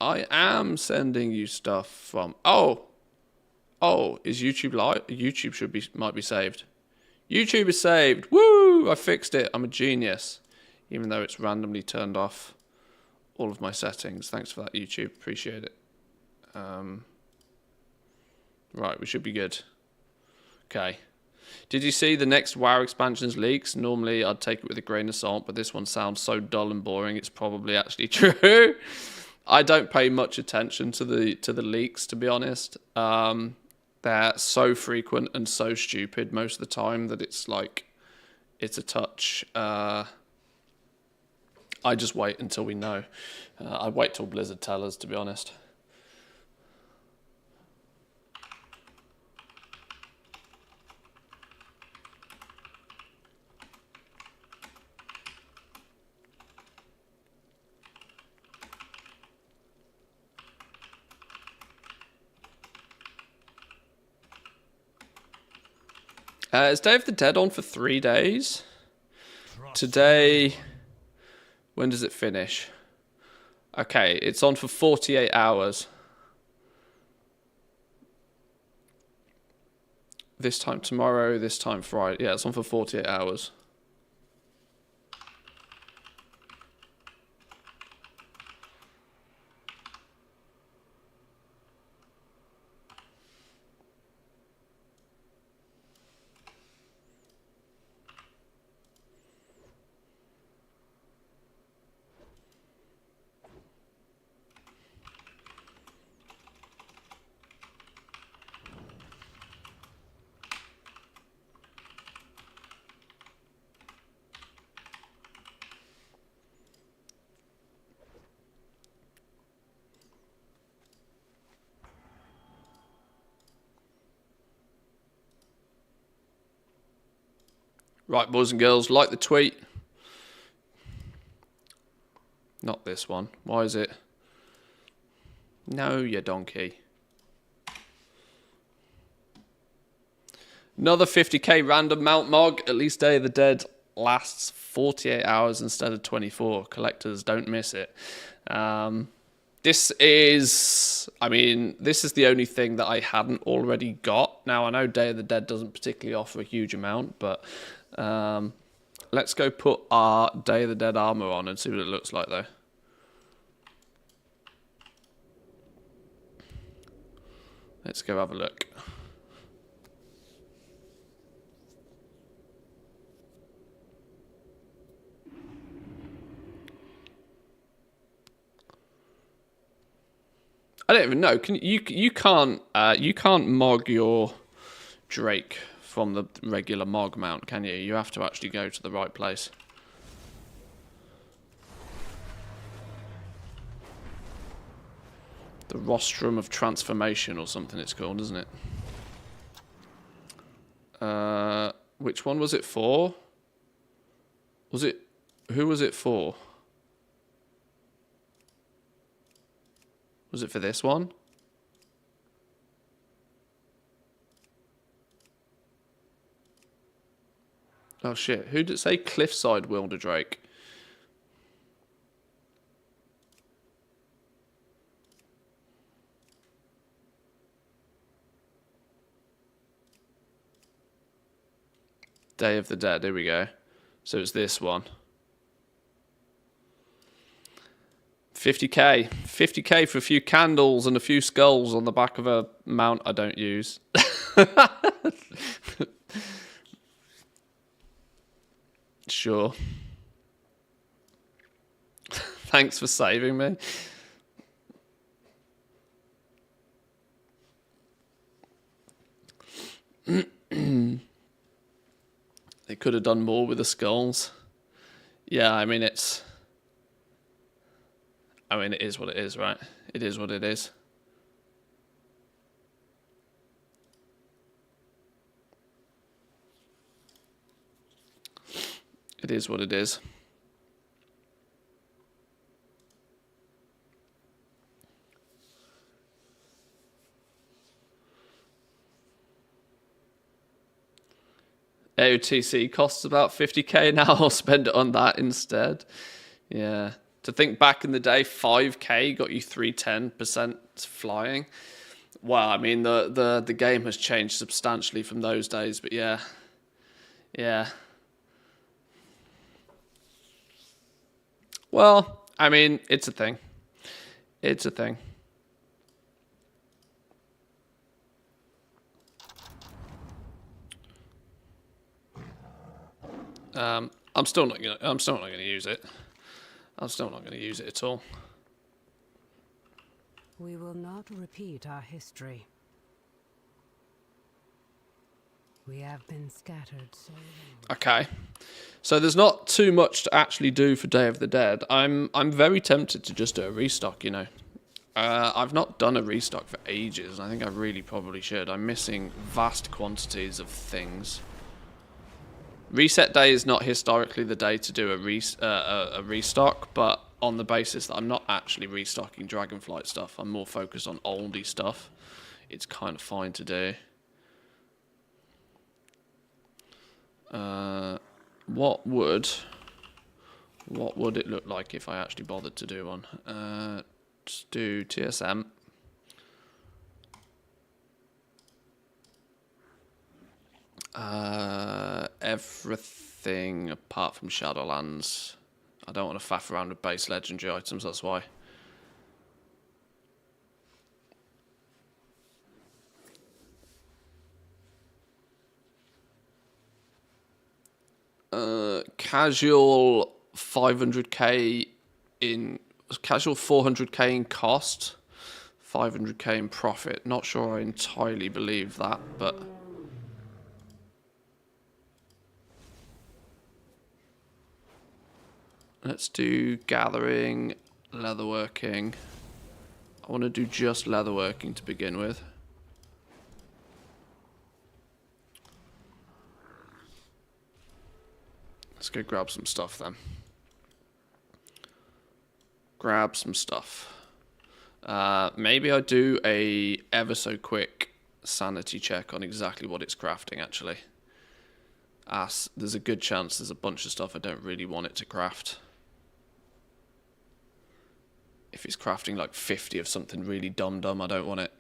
I am sending you stuff from... Oh, is YouTube live? YouTube might be saved. YouTube is saved. Woo! I fixed it. I'm a genius. Even though it's randomly turned off all of my settings. Thanks for that, YouTube. Appreciate it. Right, we should be good. Okay. Did you see the next WoW expansions leaks? Normally I'd take it with a grain of salt, but this one sounds so dull and boring it's probably actually true. I don't pay much attention to the leaks, to be honest. They're so frequent and so stupid most of the time that it's like it's a touch. I just wait until we know. I wait till Blizzard tell us, to be honest. Is Day of the Dead on for 3 days? Today, when does it finish? Okay, it's on for 48 hours. This time tomorrow, this time Friday. Yeah, it's on for 48 hours. Right, boys and girls, like the tweet. Not this one. Why is it? No, you donkey. Another 50k random Mount Mog. At least Day of the Dead lasts 48 hours instead of 24. Collectors, don't miss it. This is the only thing that I hadn't already got. Now, I know Day of the Dead doesn't particularly offer a huge amount, but let's go put our Day of the Dead armor on and see what it looks like, though. Let's go have a look. I don't even know. You can't mog your Drake from the regular mog mount, can you? You have to actually go to the right place. The Rostrum of Transformation or something it's called, isn't it? Which one was it for? Who was it for? Was it for this one? Oh shit, who did it say? Cliffside Wilder Drake. Day of the Dead, here we go. So it's this one. 50k. 50k for a few candles and a few skulls on the back of a mount I don't use. Sure. Thanks for saving me. They could have done more with the skulls. Yeah, I mean, it is what it is, right? It is what it is. It is what it is. AOTC costs about 50k now. I'll spend it on that instead. Yeah. To think back in the day, 5k got you 310% flying. Well, I mean, the game has changed substantially from those days, but yeah. Yeah. Well, I mean, it's a thing. It's a thing. I'm still not gonna use it. I'm still not gonna use it at all. We will not repeat our history. We have been scattered so long. Okay. So there's not too much to actually do for Day of the Dead. I'm very tempted to just do a restock, you know. I've not done a restock for ages, and I think I really probably should. I'm missing vast quantities of things. Reset day is not historically the day to do a restock, but on the basis that I'm not actually restocking Dragonflight stuff, I'm more focused on oldie stuff. It's kind of fine to do. What would it look like if I actually bothered to do one? Just do TSM. Everything apart from Shadowlands. I don't want to faff around with base legendary items, that's why. Casual 500k in casual 400k in cost, 500k in profit. Not sure I entirely believe that, but let's do gathering, leatherworking. I want to do just leatherworking to begin with. Let's go grab some stuff then. Grab some stuff. Maybe I do a ever so quick sanity check on exactly what it's crafting actually. As there's a good chance there's a bunch of stuff I don't really want it to craft. If it's crafting like 50 of something really dumb, I don't want it.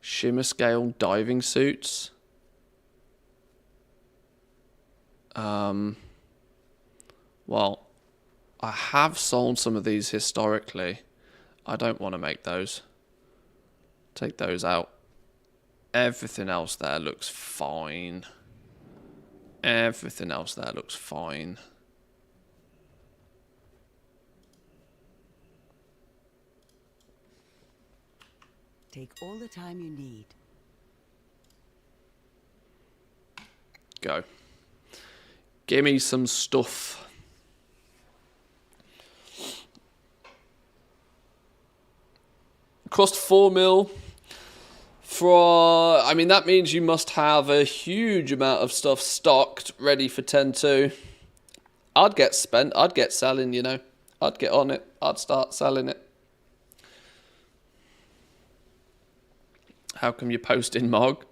Shimmer scale diving suits. Well, I have sold some of these historically. I don't want to make those. Take those out. Everything else there looks fine. Everything else there looks fine. Take all the time you need. Go. Give me some stuff. Cost 4 mil. I mean, that means you must have a huge amount of stuff stocked, ready for 10-2. I'd get spent. I'd get selling, you know. I'd get on it. I'd start selling it. How come you're posting, Mog?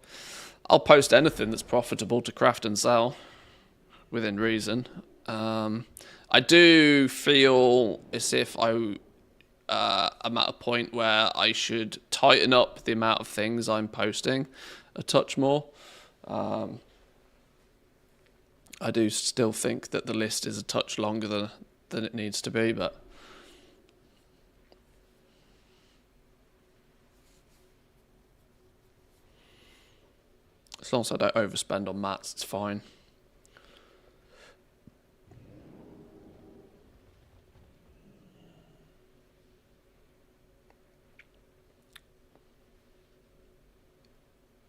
I'll post anything that's profitable to craft and sell, within reason. I do feel as if I'm at a point where I should tighten up the amount of things I'm posting a touch more. I do still think that the list is a touch longer than it needs to be, but as long as I don't overspend on mats, it's fine.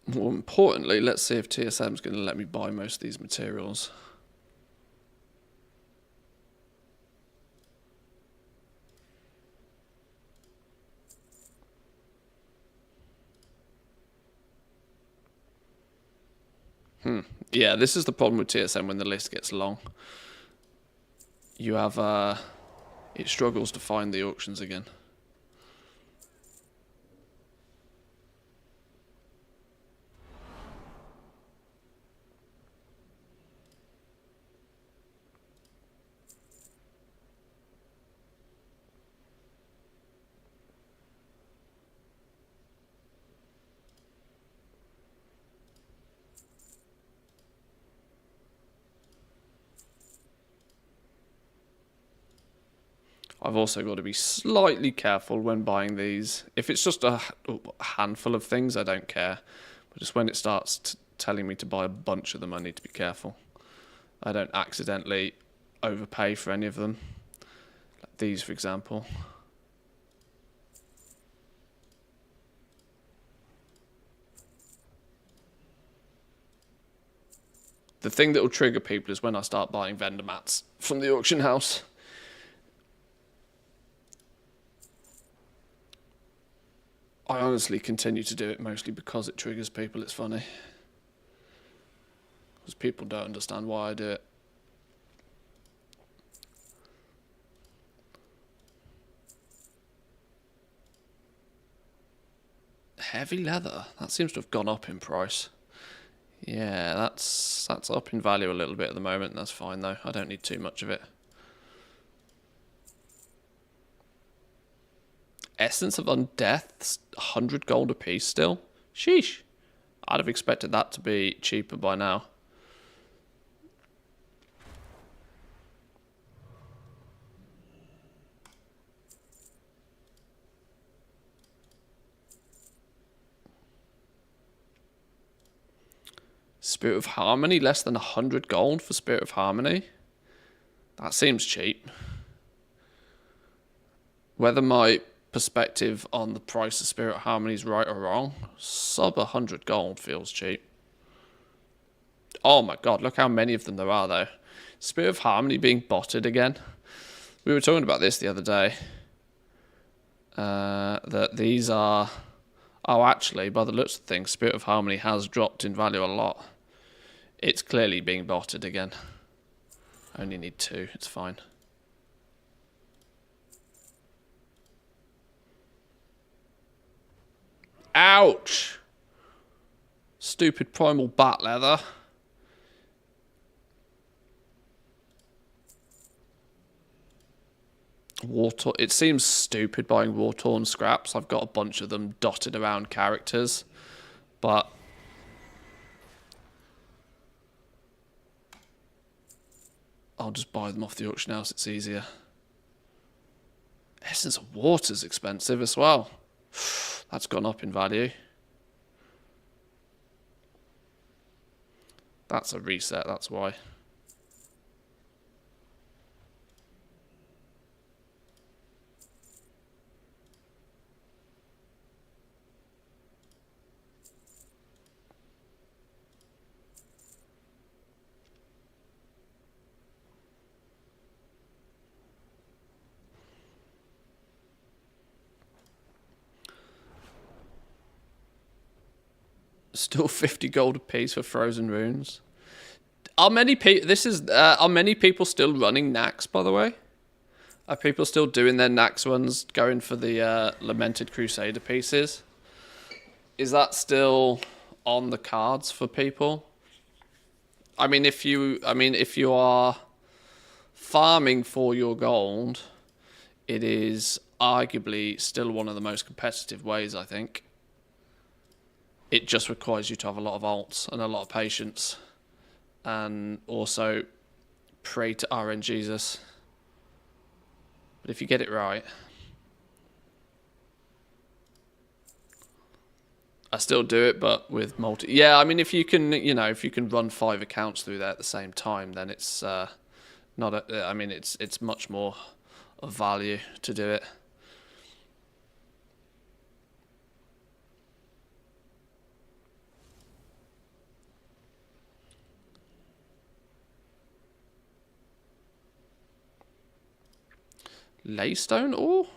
More importantly, let's see if TSM's going to let me buy most of these materials. Yeah, this is the problem with TSM when the list gets long. You have, it struggles to find the auctions again. I've also got to be slightly careful when buying these. If it's just a handful of things, I don't care. But just when it starts telling me to buy a bunch of them, I need to be careful. I don't accidentally overpay for any of them. Like these, for example. The thing that will trigger people is when I start buying vendor mats from the auction house. I honestly continue to do it mostly because it triggers people. It's funny. Because people don't understand why I do it. Heavy leather. That seems to have gone up in price. Yeah, that's up in value a little bit at the moment. That's fine though. I don't need too much of it. Essence of Undeath, 100 gold a piece still. Sheesh. I'd have expected that to be cheaper by now. Spirit of Harmony, less than 100 gold for Spirit of Harmony. That seems cheap. Whether my perspective on the price of Spirit of Harmony is right or wrong, sub 100 gold feels cheap. Oh my god, look how many of them there are though. Spirit of Harmony being botted again. We were talking about this the other day. That these are... Oh, actually, by the looks of things, Spirit of Harmony has dropped in value a lot. It's clearly being botted again. I only need 2, it's fine. Ouch! Stupid primal bat leather. It seems stupid buying war-torn scraps. I've got a bunch of them dotted around characters. But I'll just buy them off the auction house, it's easier. Essence of Water's expensive as well. That's gone up in value. That's a reset, that's why. Still 50 gold a piece for Frozen Runes. Are many people still running Nax, by the way? Are people still doing their Nax ones, going for the Lamented Crusader pieces? Is that still on the cards for people? I mean, if you are farming for your gold, it is arguably still one of the most competitive ways, I think. It just requires you to have a lot of alts and a lot of patience. And also pray to RNGesus. But if you get it right... I still do it, but with multi... Yeah, I mean, if you can, if you can run 5 accounts through there at the same time, then it's not a... I mean, it's much more of value to do it. Laystone ore?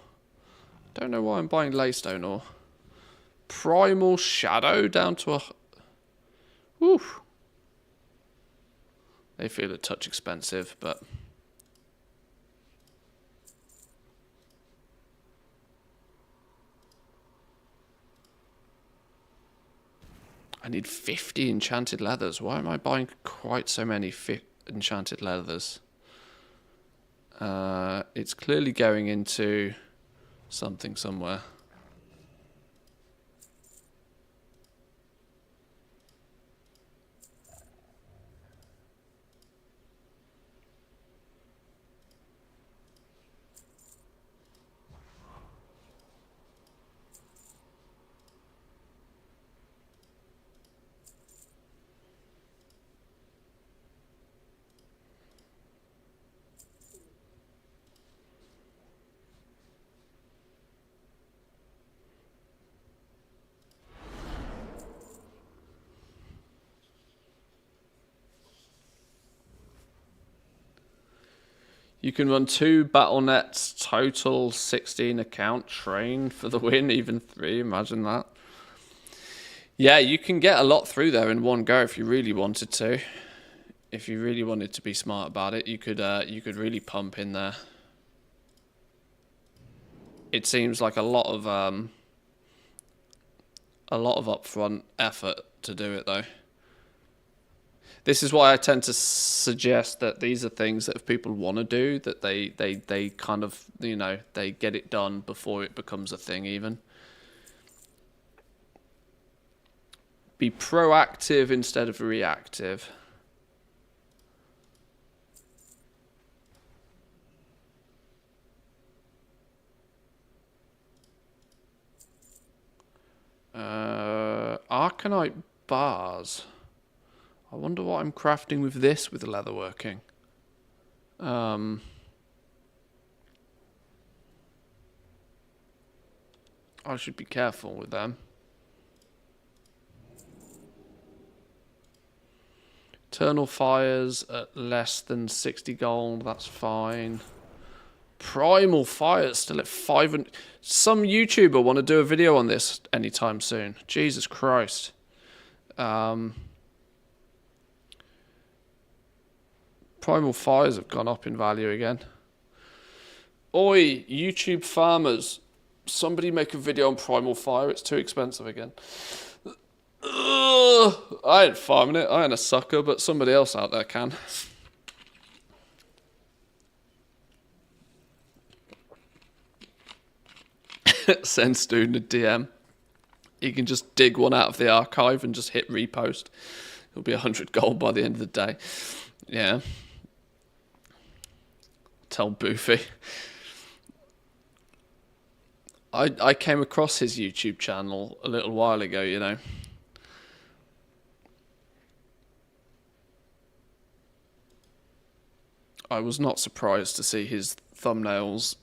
Don't know why I'm buying Laystone ore. Primal Shadow down to a... Oof. They feel a touch expensive, but... I need 50 enchanted leathers. Why am I buying quite so many enchanted leathers? It's clearly going into something somewhere. You can run 2 battle nets, total 16 account train for the win, even 3. Imagine that. Yeah, you can get a lot through there in one go if you really wanted to. If you really wanted to be smart about it, you could really pump in there. It seems like a lot of upfront effort to do it though. This is why I tend to suggest that these are things that if people want to do, that they kind of, you know, they get it done before it becomes a thing even. Be proactive instead of reactive. Arcanite bars. I wonder what I'm crafting with this with the leatherworking. I should be careful with them. Eternal fires at less than 60 gold, that's fine. Primal fires still at 500. Some YouTuber want to do a video on this anytime soon. Jesus Christ. Primal fires have gone up in value again. Oi, YouTube farmers. Somebody make a video on primal fire. It's too expensive again. I ain't farming it. I ain't a sucker, but somebody else out there can. Send student a DM. He can just dig one out of the archive and just hit repost. It'll be 100 gold by the end of the day. Yeah. Tell Boofy. I came across his YouTube channel a little while ago, you know. I was not surprised to see his thumbnails,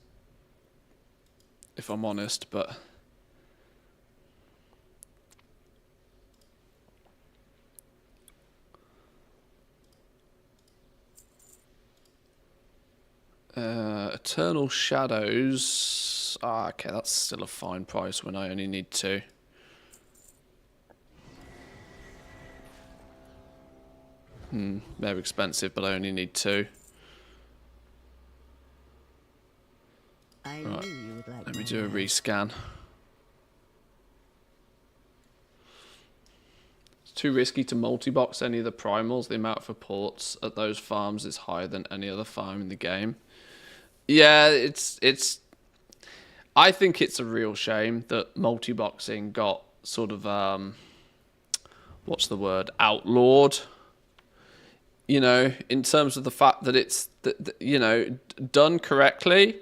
if I'm honest, but Eternal Shadows. Okay, that's still a fine price when I only need 2. They're expensive, but I only need 2. I Right, knew you would like let me my do a help. rescan. It's too risky to multi-box any of the primals. The amount of reports at those farms is higher than any other farm in the game. Yeah, it's. I think it's a real shame that multi-boxing got sort of what's the word, outlawed. You know, in terms of the fact that it's you know, done correctly,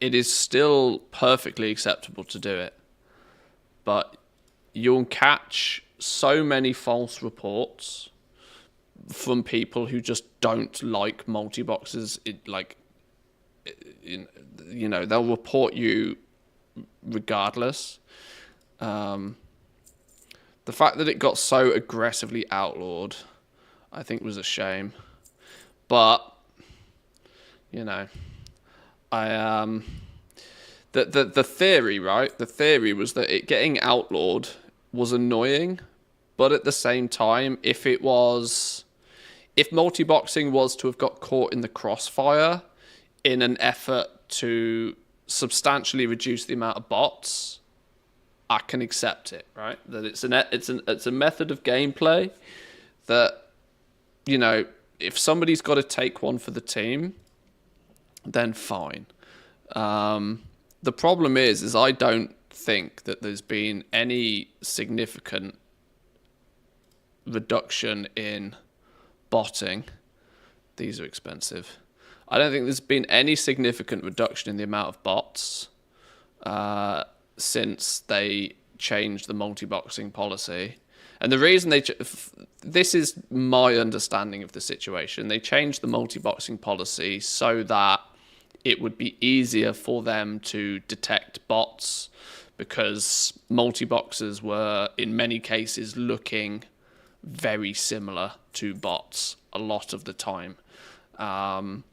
it is still perfectly acceptable to do it. But you'll catch so many false reports from people who just don't like multi-boxes. You know, they'll report you regardless. The fact that it got so aggressively outlawed, I think was a shame. But, you know, the theory, right? The theory was that it getting outlawed was annoying, but at the same time, if multi-boxing was to have got caught in the crossfire in an effort to substantially reduce the amount of bots, I can accept it, right? That it's a method of gameplay that, you know, if somebody's got to take one for the team, then fine. The problem is I don't think that there's been any significant reduction in botting. These are expensive. I don't think there's been any significant reduction in the amount of bots since they changed the multi-boxing policy. And the reason this is my understanding of the situation. They changed the multi-boxing policy so that it would be easier for them to detect bots, because multi-boxers were in many cases looking very similar to bots a lot of the time. But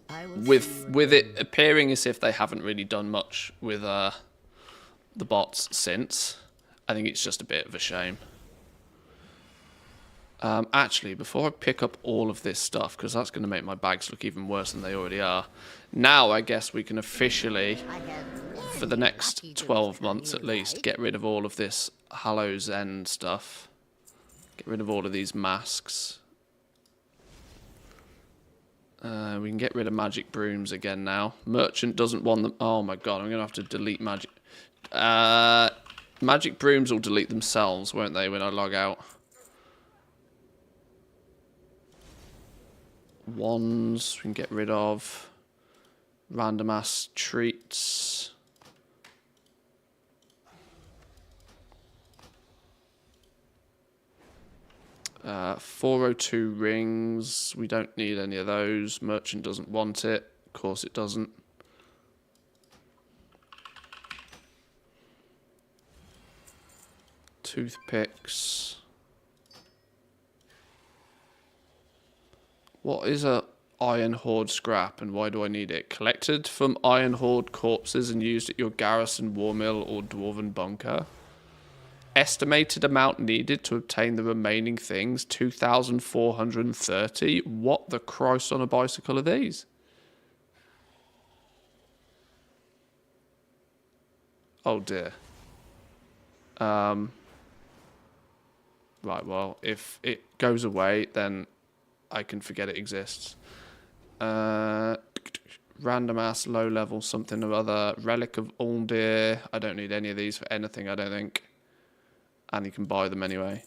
I will with it appearing as if they haven't really done much with the bots since, I think it's just a bit of a shame. Actually, before I pick up all of this stuff, because that's going to make my bags look even worse than they already are, now I guess we can officially, for the next 12 months at least, get rid of all of this Hallows End stuff. Get rid of all of these masks. We can get rid of magic brooms again now. Merchant doesn't want them. Oh my god, I'm going to have to delete magic. Magic brooms will delete themselves, won't they, when I log out? Wands we can get rid of. Random ass treats. Uh, 402 rings. We don't need any of those. Merchant doesn't want it. Of course it doesn't. Toothpicks. What is a Iron Horde scrap and why do I need it? Collected from Iron Horde corpses and used at your garrison, war mill or dwarven bunker. Estimated amount needed to obtain the remaining things, 2,430. What the Christ on a bicycle are these? Oh dear. Right, well, if it goes away, then I can forget it exists. Random ass low level something or other. Relic of Ulndir. I don't need any of these for anything, I don't think. And you can buy them anyway.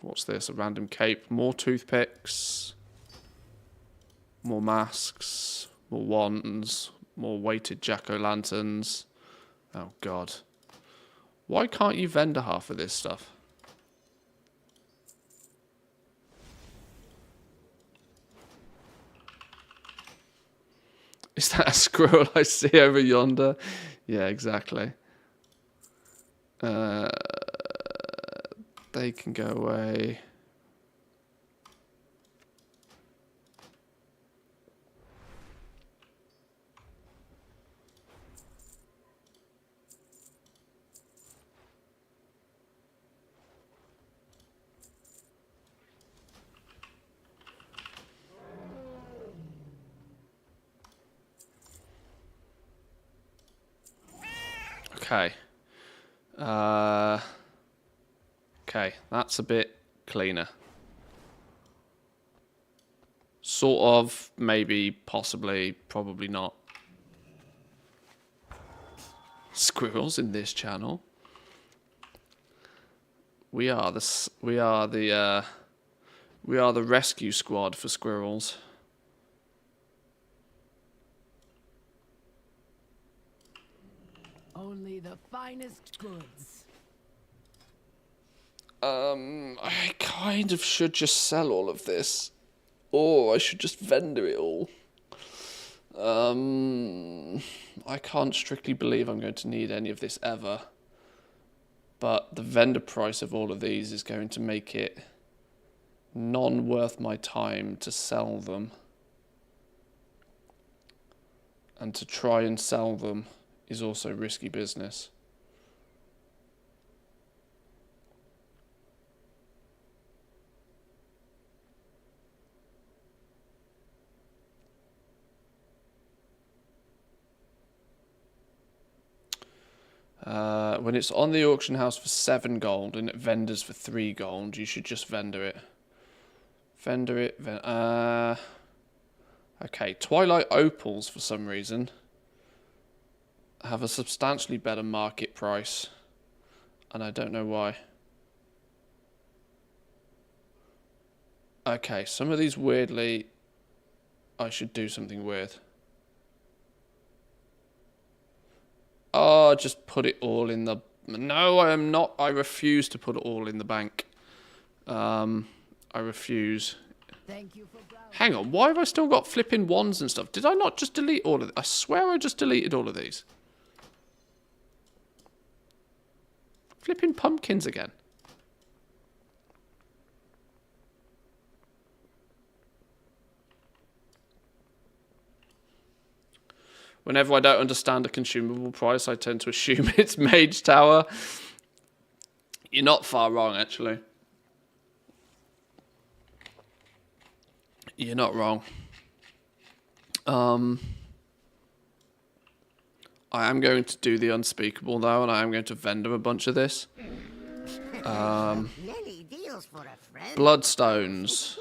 What's this? A random cape. More toothpicks. More masks. More wands. More weighted jack-o'-lanterns. Oh god. Why can't you vendor half of this stuff? Is that a squirrel I see over yonder? Yeah, exactly. They can go away. Okay. Okay, that's a bit cleaner. Sort of, maybe, possibly, probably not. Squirrels in this channel. We are the rescue squad for squirrels. Only the finest goods. I kind of should just sell all of this. Or I should just vendor it all. I can't strictly believe I'm going to need any of this ever. But the vendor price of all of these is going to make it non-worth my time to sell them. And to try and sell them is also risky business. When it's on the auction house for 7 gold and it vendors for 3 gold, you should just vendor it. Vendor it. Okay, Twilight Opals for some reason have a substantially better market price, and I don't know why. Okay, some of these weirdly, I should do something weird. Oh, just put it all in the... No, I am not. I refuse to put it all in the bank. I refuse. Thank you for browsing. Hang on, why have I still got flipping wands and stuff? Did I not just delete all of it? I swear I just deleted all of these. Flipping pumpkins again. Whenever I don't understand a consumable price, I tend to assume it's Mage Tower. You're not far wrong, actually. You're not wrong. I am going to do the unspeakable, though, and I am going to vendor a bunch of this. Bloodstones.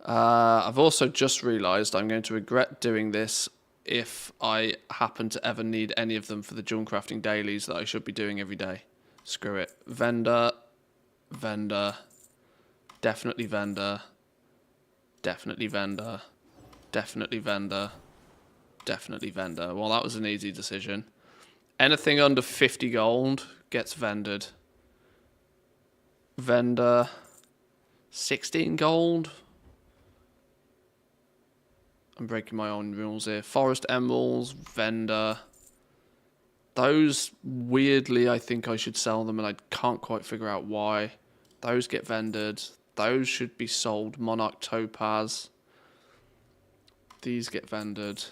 I've also just realised I'm going to regret doing this if I happen to ever need any of them for the jewel crafting dailies that I should be doing every day. Screw it. Vendor. Vendor. Definitely vendor. Definitely vendor. Definitely vendor. Definitely vendor. Well, that was an easy decision. Anything under 50 gold gets vendored. Vendor. 16 gold. I'm breaking my own rules here. Forest emeralds, vendor. Those, weirdly, I think I should sell them, and I can't quite figure out why. Those get vendored. Those should be sold. Monarch topaz. These get vendored.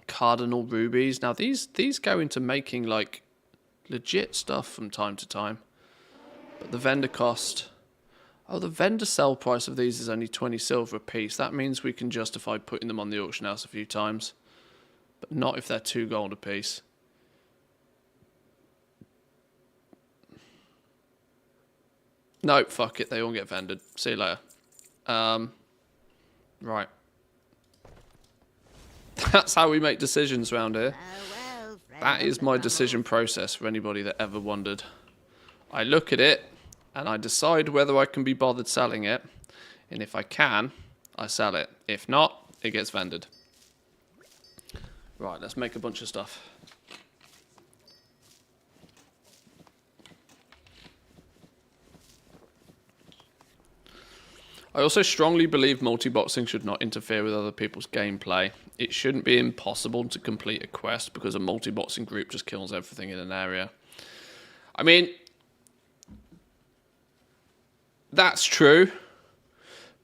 Cardinal rubies. Now, these go into making, like, legit stuff from time to time. But the vendor cost... Oh, the vendor sell price of these is only 20 silver a piece. That means we can justify putting them on the auction house a few times. But not if they're 2 gold a piece. No, fuck it. They all get vendored. See you later. Right. That's how we make decisions around here. That is my decision process for anybody that ever wondered. I look at it, and I decide whether I can be bothered selling it. And if I can, I sell it. If not, it gets vendored. Right, let's make a bunch of stuff. I also strongly believe multi-boxing should not interfere with other people's gameplay. It shouldn't be impossible to complete a quest because a multi-boxing group just kills everything in an area. I mean... That's true,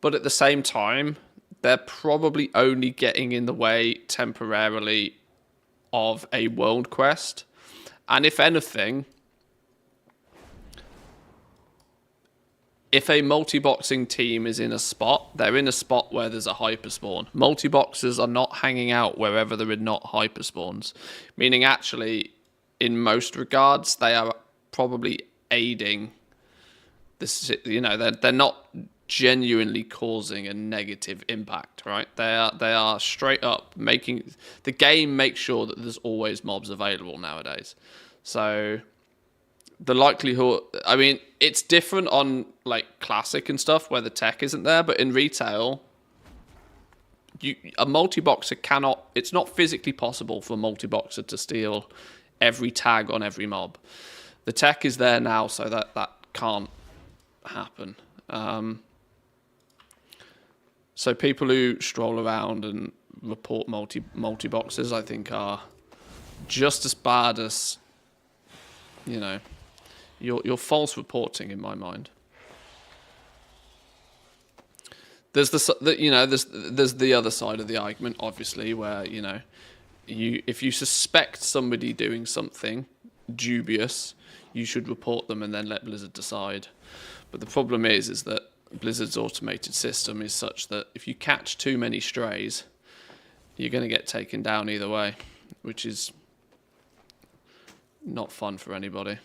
but at the same time, they're probably only getting in the way temporarily of a world quest. And if anything, if a multi-boxing team is in a spot, they're in a spot where there's a hyperspawn. Multi-boxers are not hanging out wherever there are not hyperspawns, meaning actually, in most regards, they are probably aiding... This, you know, they're not genuinely causing a negative impact, right? They are straight up making the game make sure that there's always mobs available nowadays. So the likelihood, I mean, it's different on like classic and stuff where the tech isn't there, but in retail, a multi-boxer cannot. It's not physically possible for a multi-boxer to steal every tag on every mob. The tech is there now, so that can't happen. So people who stroll around and report multi-boxes, I think, are just as bad as, you know, you're false reporting in my mind. There's there's the other side of the argument, obviously, where, you know, if you suspect somebody doing something dubious, you should report them and then let Blizzard decide. But the problem is that Blizzard's automated system is such that if you catch too many strays, you're going to get taken down either way, which is not fun for anybody.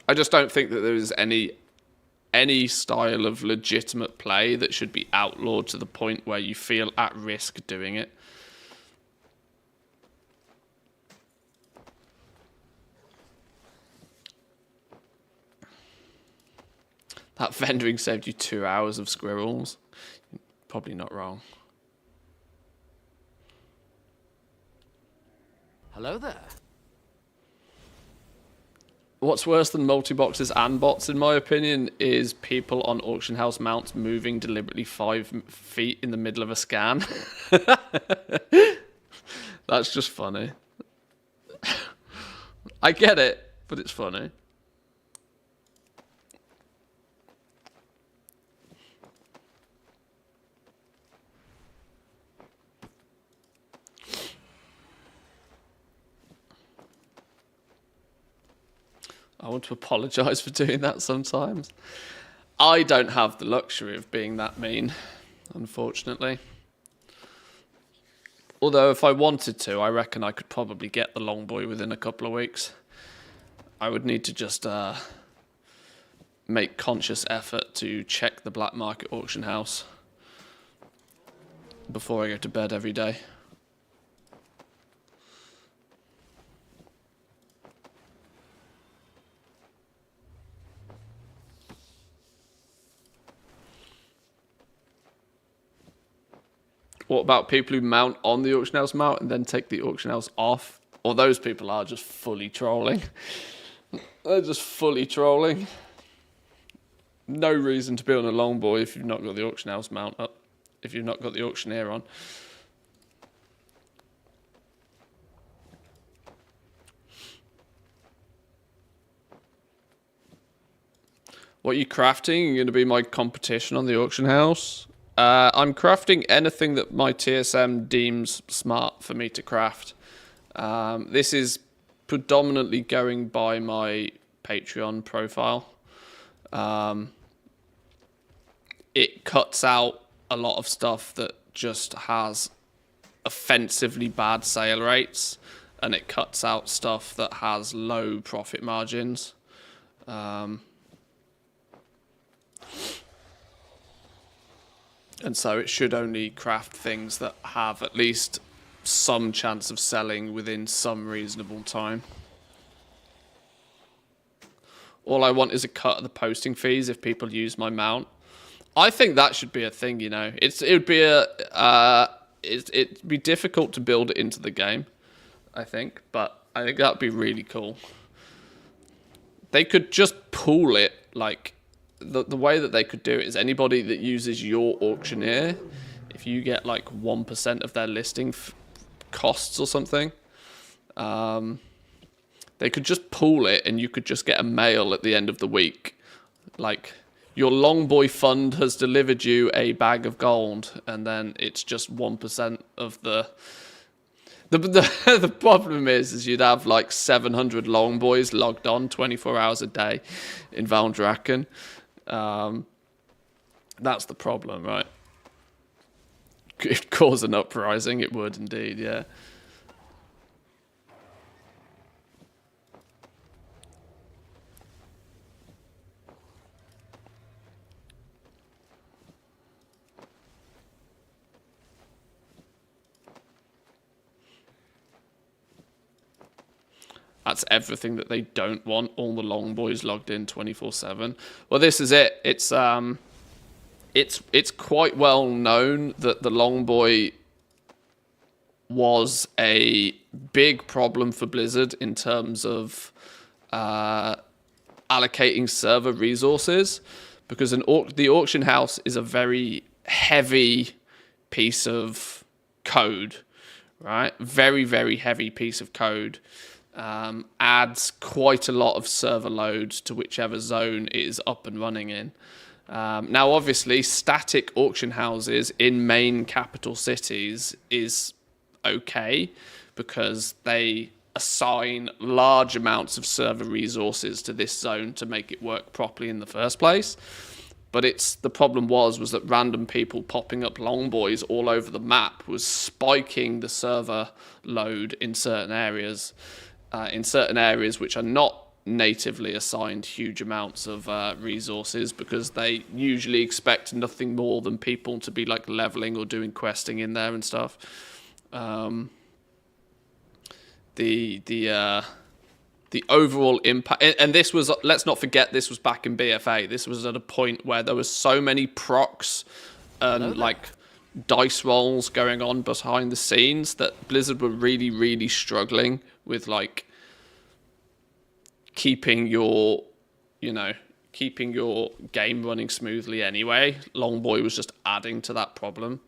I just don't think that there is any style of legitimate play that should be outlawed to the point where you feel at risk doing it. That vendoring saved you 2 hours of squirrels. Probably not wrong. Hello there. What's worse than multi-boxes and bots, in my opinion, is people on auction house mounts moving deliberately 5 feet in the middle of a scan. That's just funny. I get it, but it's funny. I want to apologise for doing that sometimes. I don't have the luxury of being that mean, unfortunately. Although if I wanted to, I reckon I could probably get the long boy within a couple of weeks. I would need to just make conscious effort to check the black market auction house before I go to bed every day. What about people who mount on the auction house mount and then take the auction house off? Or those people are just fully trolling. They're just fully trolling. No reason to be on a long boy if you've not got the auction house mount up. If you've not got the auctioneer on. What are you crafting? You're going to be my competition on the auction house? I'm crafting anything that my TSM deems smart for me to craft. This is predominantly going by my Patreon profile. It cuts out a lot of stuff that just has offensively bad sale rates, and it cuts out stuff that has low profit margins. And so it should only craft things that have at least some chance of selling within some reasonable time. All I want is a cut of the posting fees if people use my mount. I think that should be a thing, you know. It'd be difficult to build it into the game, I think, but I think that'd be really cool. They could just pool it, like, the way that they could do it is anybody that uses your auctioneer, if you get like 1% of their listing costs or something, they could just pool it and you could just get a mail at the end of the week. Like, your long boy fund has delivered you a bag of gold, and then it's just 1% of the... The problem is you'd have like 700 long boys logged on 24 hours a day in Valdrakken. That's the problem, right? It'd cause an uprising, it would indeed, yeah. That's everything that they don't want. All the long boys logged in 24/7. Well, this is it. It's quite well known that the long boy was a big problem for Blizzard in terms of allocating server resources, because the auction house is a very heavy piece of code, right? Very, very heavy piece of code. Adds quite a lot of server load to whichever zone it is up and running in. Now, obviously, static auction houses in main capital cities is okay because they assign large amounts of server resources to this zone to make it work properly in the first place. But the problem was that random people popping up long boys all over the map was spiking the server load in certain areas. Which are not natively assigned huge amounts of resources, because they usually expect nothing more than people to be like leveling or doing questing in there and stuff. The overall impact, and this was, let's not forget, this was back in BFA. This was at a point where there was so many procs and like dice rolls going on behind the scenes that Blizzard were really, really struggling with like keeping your, keeping your game running smoothly anyway. Longboy was just adding to that problem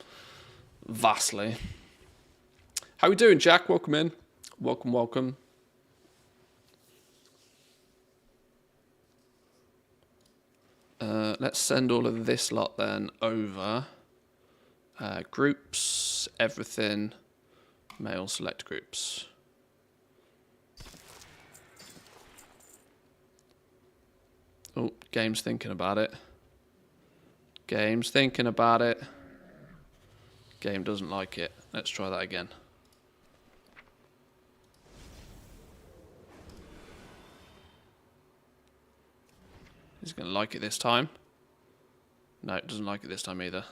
vastly. How we doing, Jack? Welcome in. Welcome. Let's send all of this lot then over. Groups, everything, mail select groups. Oh, game's thinking about it. Game doesn't like it. Let's try that again. Is it going to like it this time? No, it doesn't like it this time either.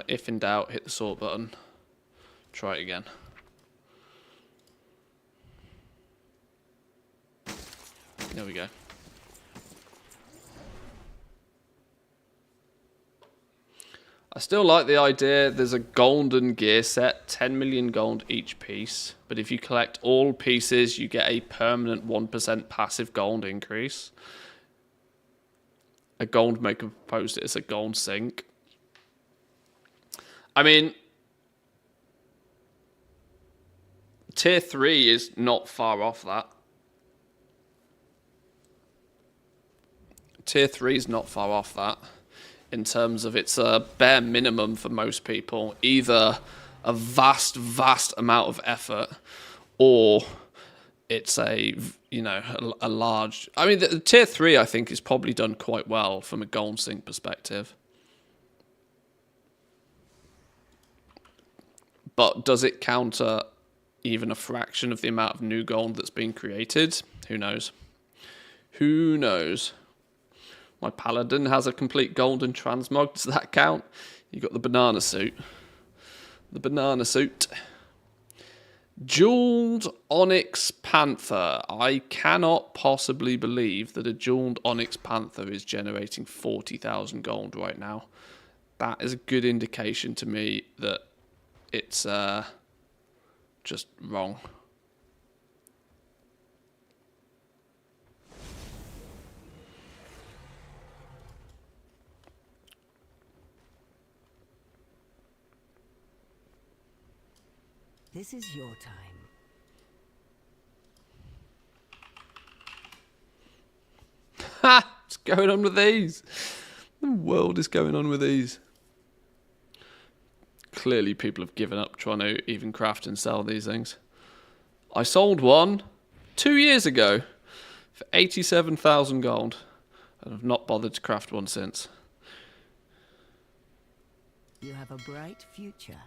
If in doubt, hit the sort button. Try it again. There we go. I still like the idea. There's a golden gear set, 10 million gold each piece. But if you collect all pieces, you get a permanent 1% passive gold increase. A gold maker proposed it as a gold sink. I mean, tier 3 is not far off that. Tier 3 is not far off that. In terms of it's a bare minimum for most people. Either a vast amount of effort, or it's a large. I mean, the tier 3 I think is probably done quite well from a gold sync perspective. But does it counter even a fraction of the amount of new gold that's being created? Who knows? Who knows? My paladin has a complete golden transmog. Does that count? You got the banana suit. The banana suit. Jeweled Onyx Panther. I cannot possibly believe that a Jeweled Onyx Panther is generating 40,000 gold right now. That is a good indication to me that it's just wrong. This is your time. Ha! What's going on with these? What the world is going on with these? Clearly people have given up trying to even craft and sell these things. I sold one 2 years ago for 87,000 gold and have not bothered to craft one since. You have a bright future.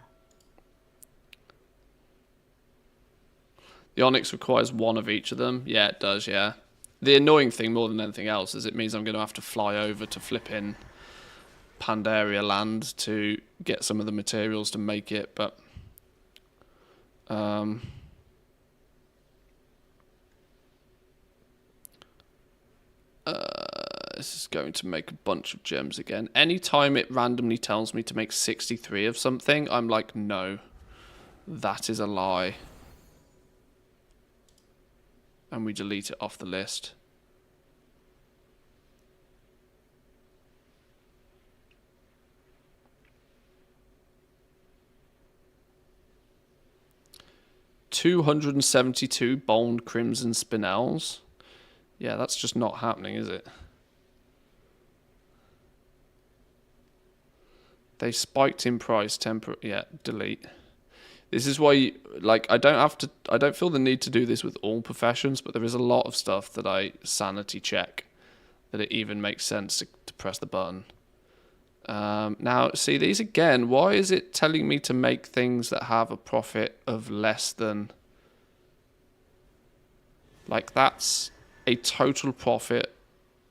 The Onyx requires one of each of them. Yeah, it does, yeah. The annoying thing more than anything else is it means I'm going to have to fly over to flipping Pandaria land to get some of the materials to make it, but this is going to make a bunch of gems again. Anytime it randomly tells me to make 63 of something, I'm like, no, that is a lie. And we delete it off the list. $272 bold crimson spinels. Yeah, that's just not happening, is it? They spiked in price yeah, delete. This is why, like, I don't feel the need to do this with all professions, but there is a lot of stuff that I sanity check that it even makes sense to press the button. Now, see, these again, why is it telling me to make things that have a profit of less than... Like, that's a total profit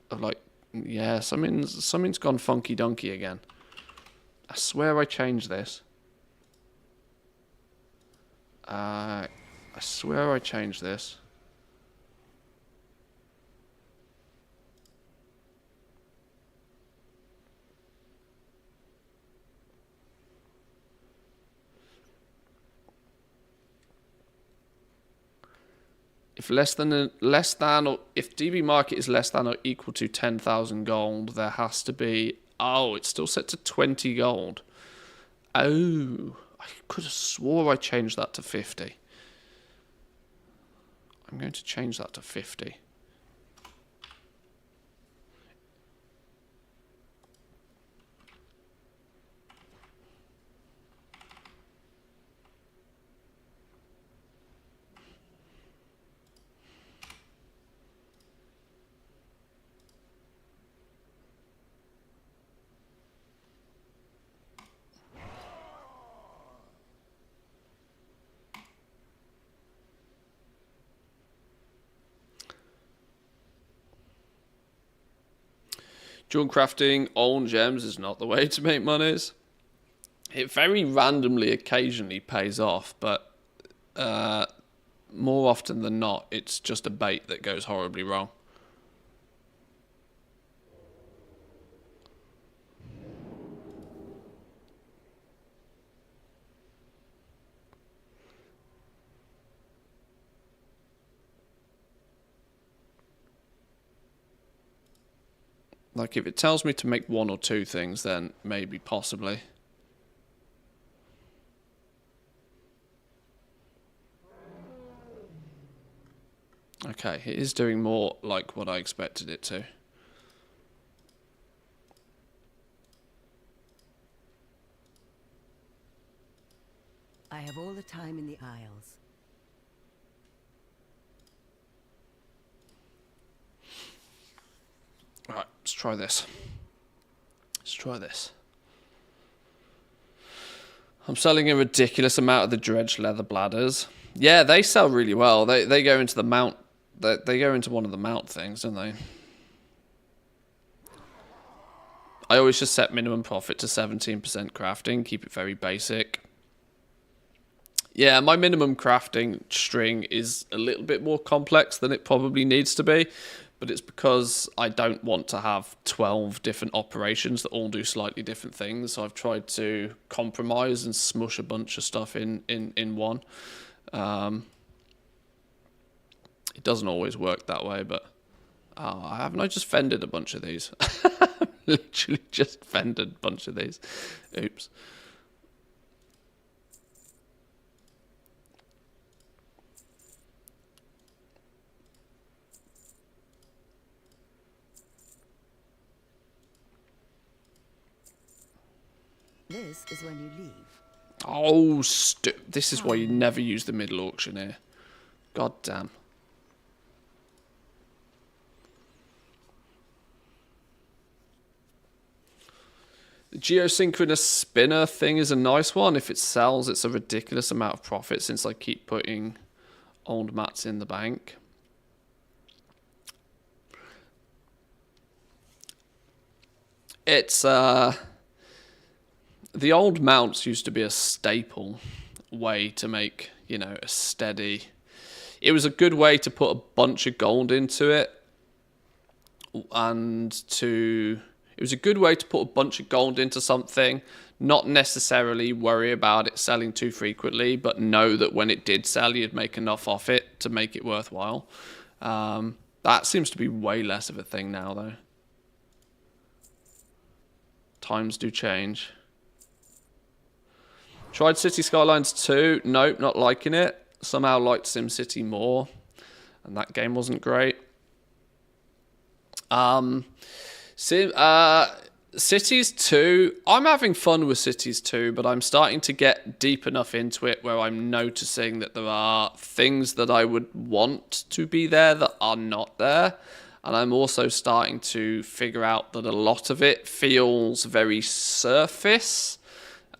of, like, yeah, something's gone funky-dunky again. I swear I changed this. I swear I changed this. If or if DB market is less than or equal to 10,000 gold, there has to be. Oh, it's still set to 20 gold. Oh, I could have swore I changed that to 50. I'm going to change that to 50. Jewel crafting on gems is not the way to make monies. It very randomly occasionally pays off, but more often than not, it's just a bait that goes horribly wrong. Like, if it tells me to make one or two things, then maybe, possibly. Okay, it is doing more like what I expected it to. I have all the time in the Isles. Right, let's try this. Let's try this. I'm selling a ridiculous amount of the dredged leather bladders. Yeah, they sell really well. They go into the mount. They go into one of the mount things, don't they? I always just set minimum profit to 17% crafting. Keep it very basic. Yeah, my minimum crafting string is a little bit more complex than it probably needs to be. But it's because I don't want to have 12 different operations that all do slightly different things. So I've tried to compromise and smush a bunch of stuff in one. It doesn't always work that way, but haven't I just fended a bunch of these? Literally just fended a bunch of these. Oops. This is when you leave. Oh, this is why you never use the middle auctioneer. God damn. The geosynchronous spinner thing is a nice one. If it sells, it's a ridiculous amount of profit since I keep putting old mats in the bank. It's the old mounts used to be a staple way to make, you know, a steady. It was a good way to put a bunch of gold into it, and it was a good way to put a bunch of gold into something, not necessarily worry about it selling too frequently, but know that when it did sell, you'd make enough off it to make it worthwhile. That seems to be way less of a thing now, though. Times do change. Tried City Skylines 2. Nope, not liking it. Somehow liked SimCity more, and that game wasn't great. Cities 2. I'm having fun with Cities 2, but I'm starting to get deep enough into it where I'm noticing that there are things that I would want to be there that are not there. And I'm also starting to figure out that a lot of it feels very surface.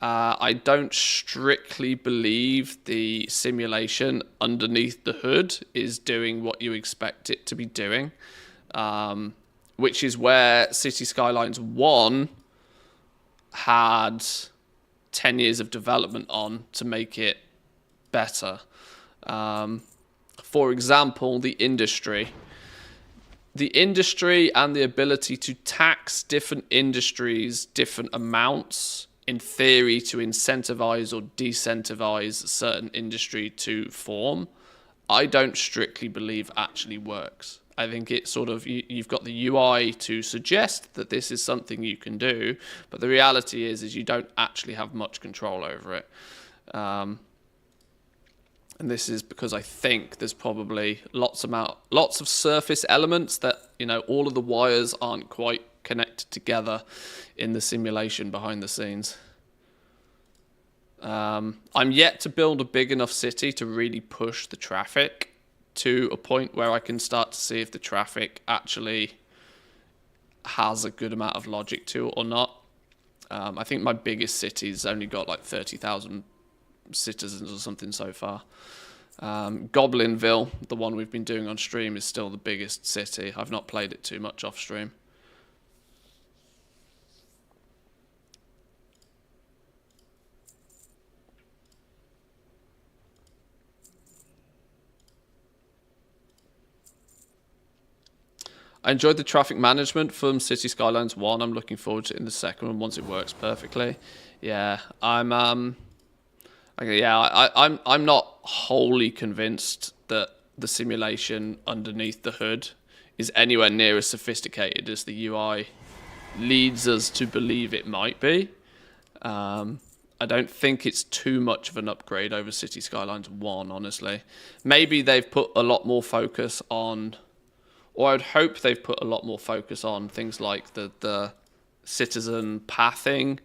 I don't strictly believe the simulation underneath the hood is doing what you expect it to be doing, which is where City Skylines 1 had 10 years of development on to make it better. For example, the industry. The industry and the ability to tax different industries different amounts, in theory, to incentivize or decentivize a certain industry to form, I don't strictly believe actually works. I think it's sort of, you've got the UI to suggest that this is something you can do, but the reality is you don't actually have much control over it. And this is because I think there's probably lots of surface elements that, you know, all of the wires aren't quite connected together in the simulation behind the scenes. I'm yet to build a big enough city to really push the traffic to a point where I can start to see if the traffic actually has a good amount of logic to it or not. I think my biggest city's only got like 30,000 citizens or something so far. Goblinville, the one we've been doing on stream, is still the biggest city. I've not played it too much off stream. I enjoyed the traffic management from City Skylines 1. I'm looking forward to it in the second one once it works perfectly. Yeah, I'm not wholly convinced that the simulation underneath the hood is anywhere near as sophisticated as the UI leads us to believe it might be. I don't think it's too much of an upgrade over City Skylines 1, honestly. Maybe they've put a lot more focus on, or I would hope they've put a lot more focus on things like the citizen pathing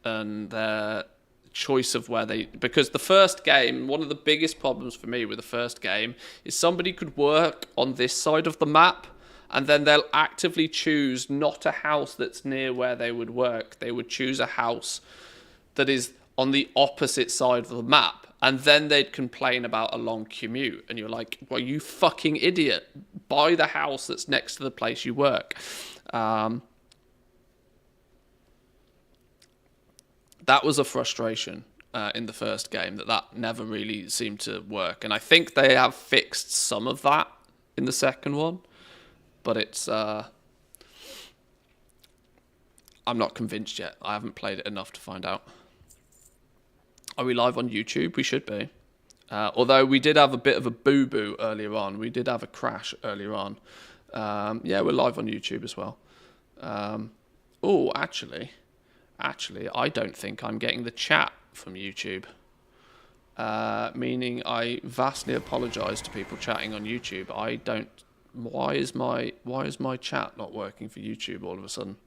and their choice of where they... Because the first game, one of the biggest problems for me with the first game is somebody could work on this side of the map and then they'll actively choose not a house that's near where they would work. They would choose a house that is on the opposite side of the map. And then they'd complain about a long commute. And you're like, well, you fucking idiot. Buy the house that's next to the place you work. That was a frustration in the first game, that never really seemed to work. And I think they have fixed some of that in the second one. But it's... I'm not convinced yet. I haven't played it enough to find out. Are we live on YouTube? We should be. Although we did have a bit of a boo-boo earlier on. We did have a crash earlier on. Yeah, we're live on YouTube as well. Oh, actually, I don't think I'm getting the chat from YouTube. Meaning I vastly apologise to people chatting on YouTube. I don't... Why is my chat not working for YouTube all of a sudden?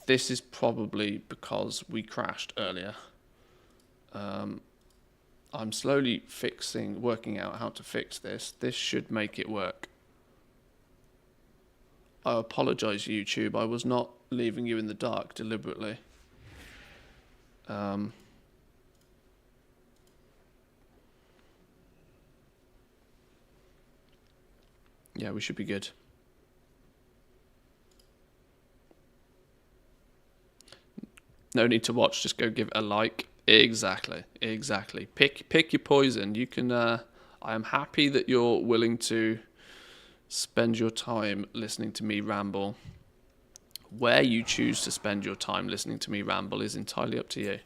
This is probably because we crashed earlier. I'm slowly working out how to fix this. This should make it work. I apologise, YouTube. I was not leaving you in the dark deliberately. Yeah, we should be good. No need to watch, just go give it a like. Exactly. Pick your poison. You can... I am happy that you're willing to spend your time listening to me ramble. Where you choose to spend your time listening to me ramble is entirely up to you.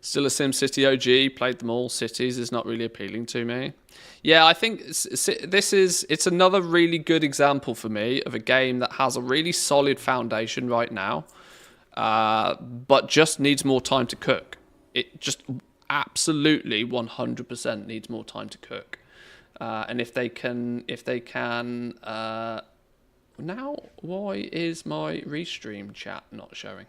Still a SimCity OG, played them all. Cities is not really appealing to me. Yeah, I think it's another really good example for me of a game that has a really solid foundation right now, but just needs more time to cook. It just absolutely 100% needs more time to cook. And if they can, now why is my restream chat not showing?